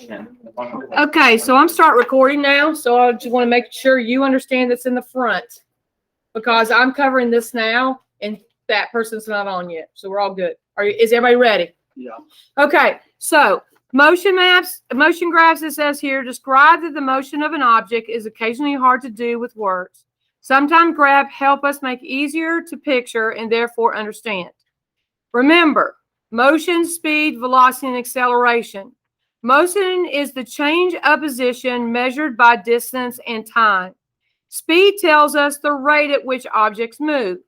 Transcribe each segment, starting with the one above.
position. Okay, so I'm start recording now, so I just want to make sure you understand that's in the front because I'm covering this now and that person's not on yet, so we're all good. Is everybody ready? Yeah. Okay, so motion graphs, it says here, describe that the motion of an object is occasionally hard to do with words. Sometimes graphs help us make easier to picture and therefore understand. Remember, motion, speed, velocity, and acceleration. Motion is the change of position measured by distance and time. Speed tells us the rate at which objects move.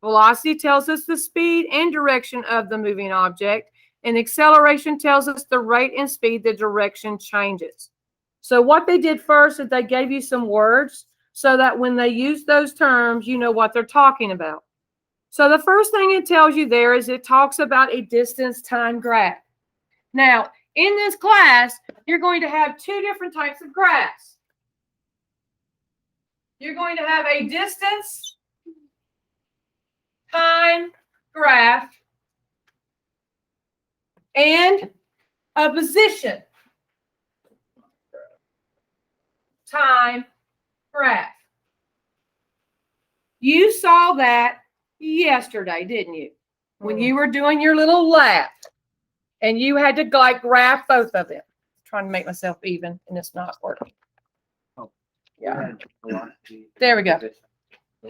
Velocity tells us the speed and direction of the moving object. And acceleration tells us the rate and speed the direction changes. So what they did first is they gave you some words so that when they use those terms, you know what they're talking about. So the first thing it tells you there is it talks about a distance time graph. Now, in this class, you're going to have two different types of graphs. You're going to have a distance time graph and a position time graph. You saw that yesterday, didn't you? When you were doing your little lab and you had to like graph both of them. I'm trying to make myself even and it's not working. Oh, yeah. There we go. Position.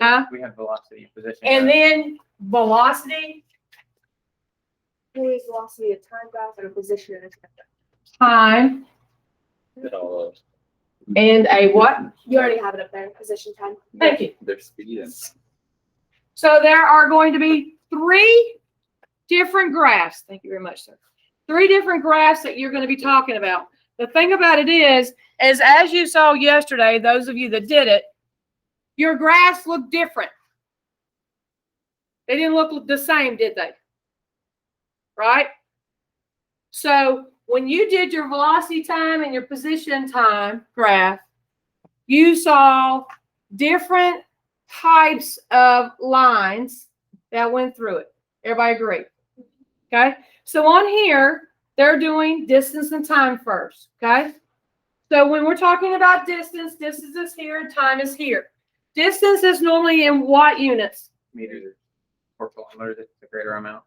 Huh? We have velocity position. And then velocity. Is velocity a time graph and a position and a Time. And a what? You already have it up there, position time. Thank you. Their speed. So there are going to be three different graphs. Thank you very much, sir. Three different graphs that you're going to be talking about. The thing about it is as you saw yesterday, those of you that did it, your graphs look different. They didn't look the same, did they? Right? So when you did your velocity time and your position time graph, you saw different types of lines that went through it. Everybody agree? Okay. So on here, they're doing distance and time first. Okay. So when we're talking about distance, distance is here and time is here. Distance is normally in what units? Meters or kilometers, it's a greater amount.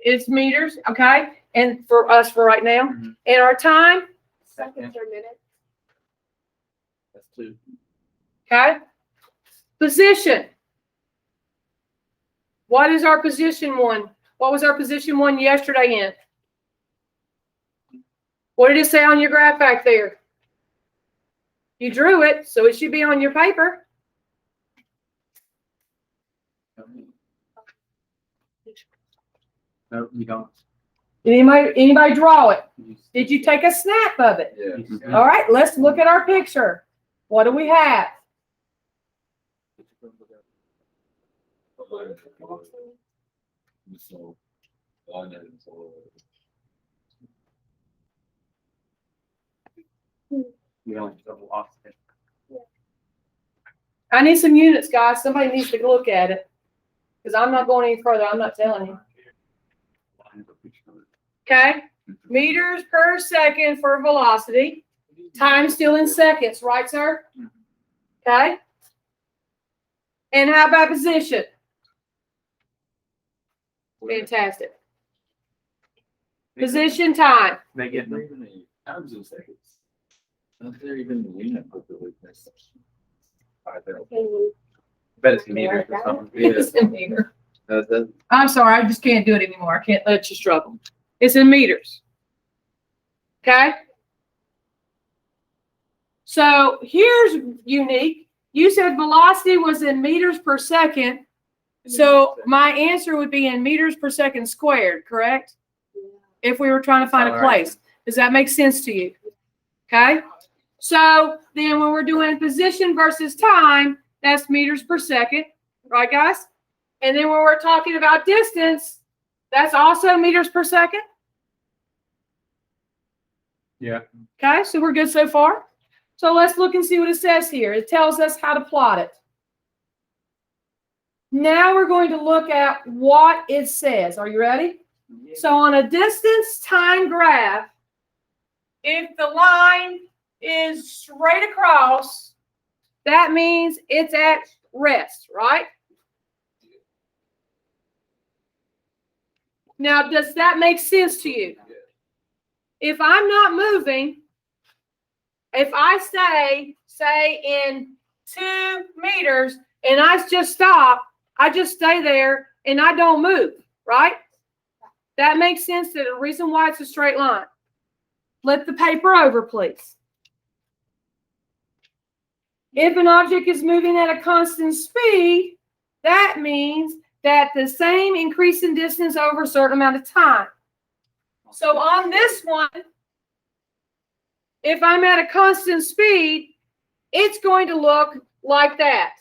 It's meters. Okay. And for us for right now. Mm-hmm. And our time? Seconds or minutes. That's 2. Okay. Position. What is our position one? What was our position one yesterday in? What did it say on your graph back there? You drew it, so it should be on your paper. No, you don't. Did anybody draw it? Did you take a snap of it? Yeah. All right, let's look at our picture. What do we have? You don't double off it. I need some units, guys. Somebody needs to look at it because I'm not going any further. I'm not telling you. Okay. Meters per second for velocity. Time still in seconds, right, sir? Okay. And how about position? Fantastic. Position time. They get times in seconds. Not there even the unit of the weakness. I bet it's meters or something. It's in meter. That's I'm sorry, I just can't do it anymore. I can't let you struggle. It's in meters. Okay? So here's unique. You said velocity was in meters per second. So my answer would be in meters per second squared, correct? If we were trying to find a place. Does that make sense to you? Okay? So then when we're doing position versus time, that's meters per second. Right, guys? And then when we're talking about distance, that's also meters per second. yeah. Okay, so we're good so far. So let's look and see what it says here. It tells us how to plot it. Now we're going to look at what it says. Are you ready? So on a distance time graph, if the line is straight across, that means it's at rest, right? Now, does that make sense to you? If I'm not moving, if I stay, say, in 2 meters and I just stop, I just stay there and I don't move, right? That makes sense. That the reason why it's a straight line. Flip the paper over, please. If an object is moving at a constant speed, that means that the same increase in distance over a certain amount of time. So on this one, if I'm at a constant speed, it's going to look like that.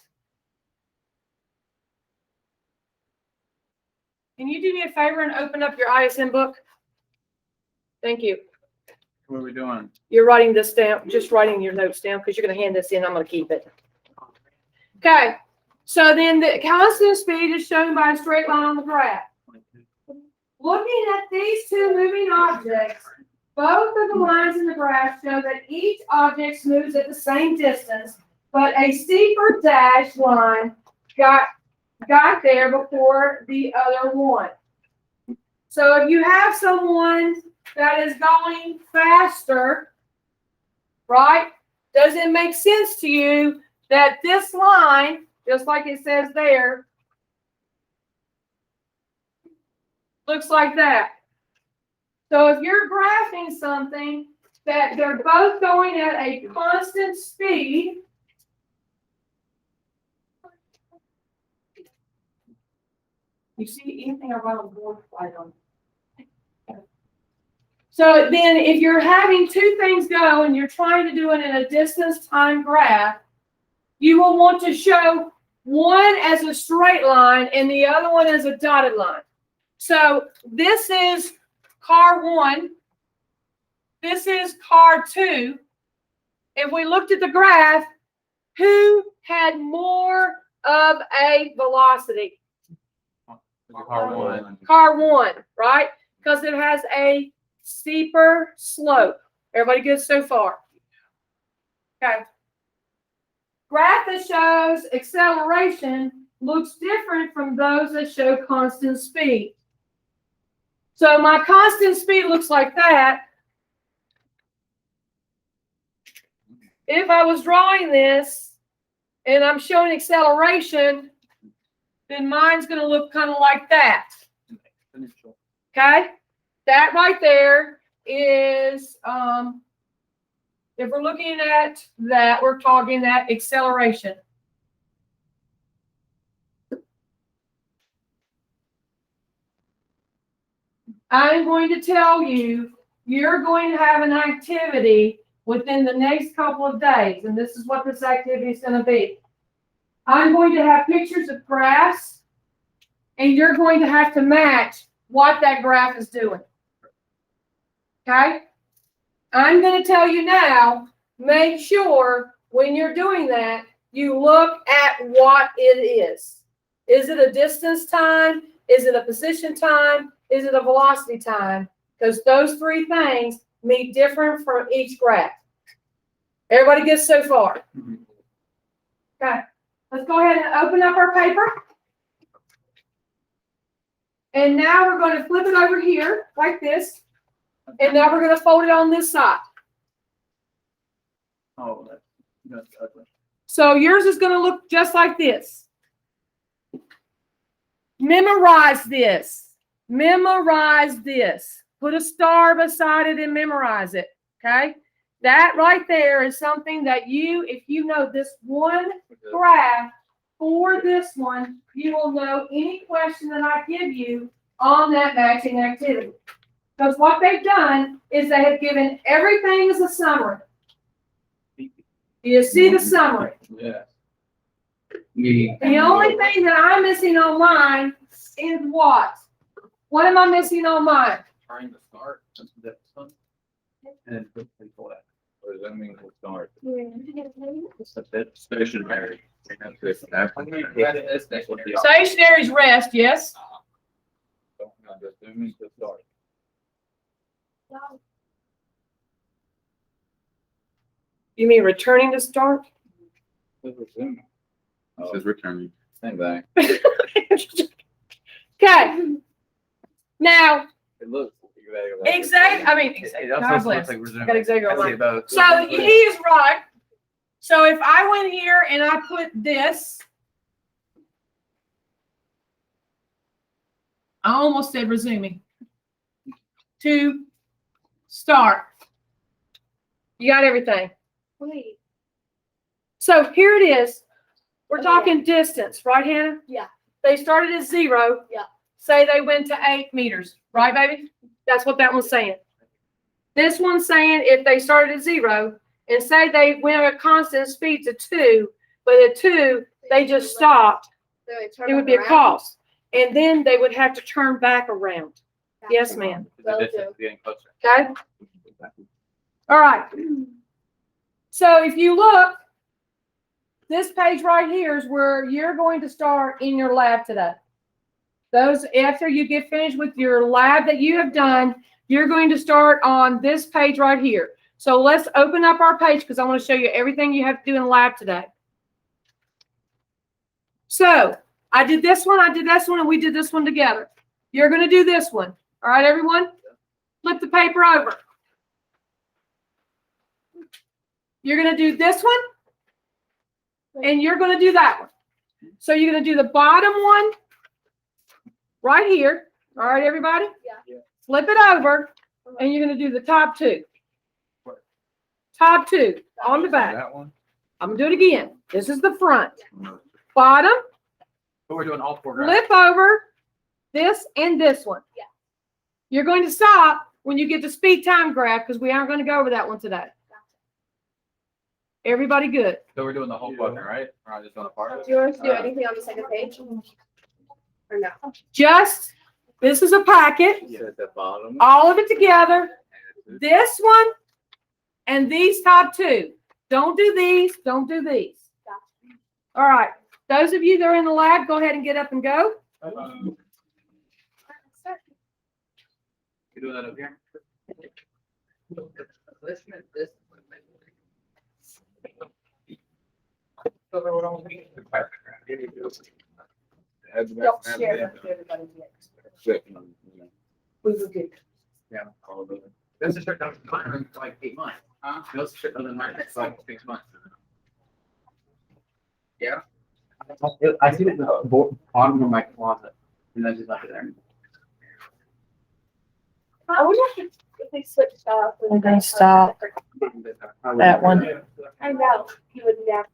Can you do me a favor and open up your ISM book? Thank you. What are we doing? You're writing this down, just writing your notes down because you're going to hand this in. I'm going to keep it. Okay. So then the constant speed is shown by a straight line on the graph. Looking at these 2 moving objects, both of the lines in the graph show that each object moves at the same distance, but a steeper dashed line got there before the other one. So if you have someone that is going faster, right? Does it make sense to you that this line, just like it says there, looks like that? So if you're graphing something that they're both going at a constant speed, you see anything I wrote on the board? I don't. So then if you're having 2 things go and you're trying to do it in a distance time graph, you will want to show one as a straight line and the other one as a dotted line. So this is car 1. This is car 2. If we looked at the graph, who had more of a velocity? Car 1. Car 1, right? Because it has a steeper slope. Everybody good so far? Okay. Graph that shows acceleration looks different from those that show constant speed. So my constant speed looks like that. If I was drawing this and I'm showing acceleration, then mine's going to look kind of like that. Okay? That right there is, if we're looking at that, we're talking that acceleration. I'm going to tell you, you're going to have an activity within the next couple of days, and this is what this activity is going to be. I'm going to have pictures of graphs, and you're going to have to match what that graph is doing. Okay? I'm going to tell you now, make sure when you're doing that, you look at what it is. Is it a distance time? Is it a position time? Is it a velocity time? Because those 3 things mean different from each graph. Everybody gets so far? Okay. Let's go ahead and open up our paper. And now we're going to flip it over here like this. And now we're going to fold it on this side. Oh, that's ugly. So yours is going to look just like this. Memorize this. Memorize this. Put a star beside it and memorize it. Okay? That right there is something that you, if you know this one graph for this one, you will know any question that I give you on that matching activity. Because what they've done is they have given everything as a summary. Do you see the summary? Yeah. The only thing that I'm missing on mine is what? What am I missing on mine? Trying to start. That's fun. And then put people at. What does that mean to start? It's a bit stationary. Stationary's rest, yes. That means to start. You mean returning to start? It was Zoom. It says returning. Same thing. Okay. Now, It looks. I mean, It God also bless. looks like resuming. Got Xavier I on see mine. both. So he is right. So if I went here and I put this, I almost said resuming. To start. You got everything. Wait, So here it is. We're Oh, talking distance, right, Hannah? Yeah. They started at 0. Yeah. Say they went to 8 meters, right, baby? That's what that one's saying. This one's saying if they started at 0 and say they went at constant speed to 2, but at 2 they just stopped, so it turned it would be a around. cost. And then they would have to turn back around. Yes, ma'am. The distance is getting closer. Okay? All right. So if you look, this page right here is where you're going to start in your lab today. Those, after you get finished with your lab that you have done, you're going to start on this page right here. So let's open up our page because I want to show you everything you have to do in lab today. So I did this one, and we did this one together. You're going to do this one. All right, everyone? Flip the paper over. You're going to do this one, and you're going to do that one. So you're going to do the bottom one right here. All right, everybody? Yeah. Flip it over, and you're going to do the top 2. Top 2 on the back. That one? I'm going to do it again. This is the front. Bottom, But we're doing all 4 graphs. flip over, this and this one. Yeah. You're going to stop when you get to speed time graph because we aren't going to go over that one today. Everybody good? So we're doing the whole quadrant, right? We're not just doing a part of Do you want us to do Alright. anything on the second page? Or no? Just, this is a packet, it. At the bottom. all of it together. This one and these top 2. Don't do these, don't do these. All right. Those of you that are in the lab, go ahead and get up and go. You doing that up here? Don't share them with everybody yet. We were good. Yeah. all of it. This is shut down for like 8 months. Huh? This is shut down in like 6 months. Yeah. I see it in the bottom of my closet, and then just left it there. I wonder if they switched off. I'm gonna stop that one. I know, he would never.